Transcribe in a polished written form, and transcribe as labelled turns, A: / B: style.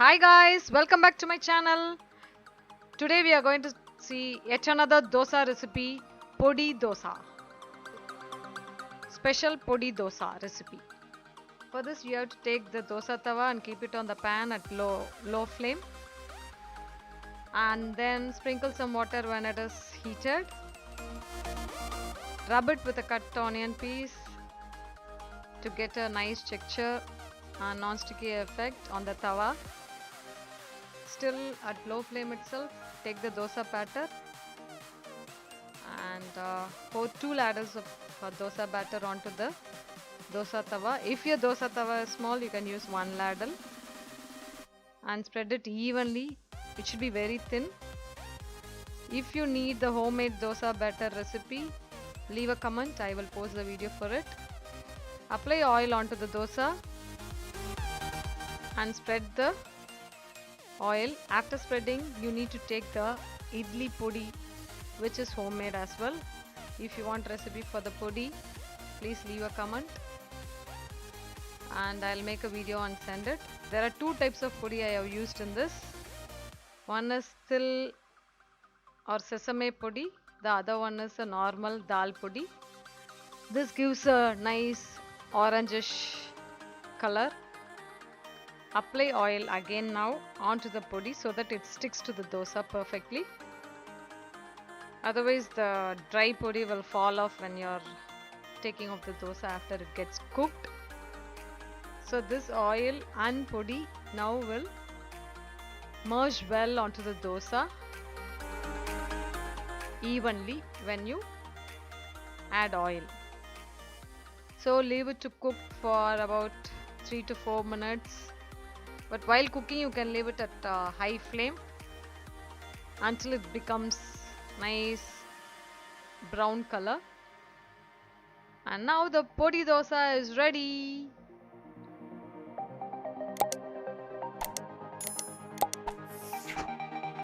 A: Hi guys, welcome back to my channel. Today we are going to see yet another dosa recipe, Podi Dosa. Special Podi Dosa recipe. For this you have to take the dosa tawa and keep it on the pan at low flame, and then sprinkle some water when it is heated. Rub it with a cut onion piece to get a nice texture and non-sticky effect on the tawa. Still at low flame itself, take the dosa batter and pour 2 ladders of dosa batter onto the dosa tawa. If your dosa tawa is small, you can use 1 ladle and spread it evenly. It should be very thin. If you need the homemade dosa batter recipe, leave a comment. I will post the video for it. Apply oil onto the dosa and spread the oil. After spreading, you need to take the idli podi, which is homemade as well. If you want recipe for the podi, please leave a comment and I'll make a video and send it. There are 2 types of podi I have used in this. One is til or sesame podi, the other one is a normal dal podi. This gives a nice orangish color. Apply oil again now onto the podi so that it sticks to the dosa perfectly. Otherwise the dry podi will fall off when you're taking off the dosa after it gets cooked. So this oil and podi now will merge well onto the dosa evenly when you add oil. So leave it to cook for about 3 to 4 minutes. But while cooking you can leave it at high flame until it becomes nice brown color. And now the podi dosa is ready.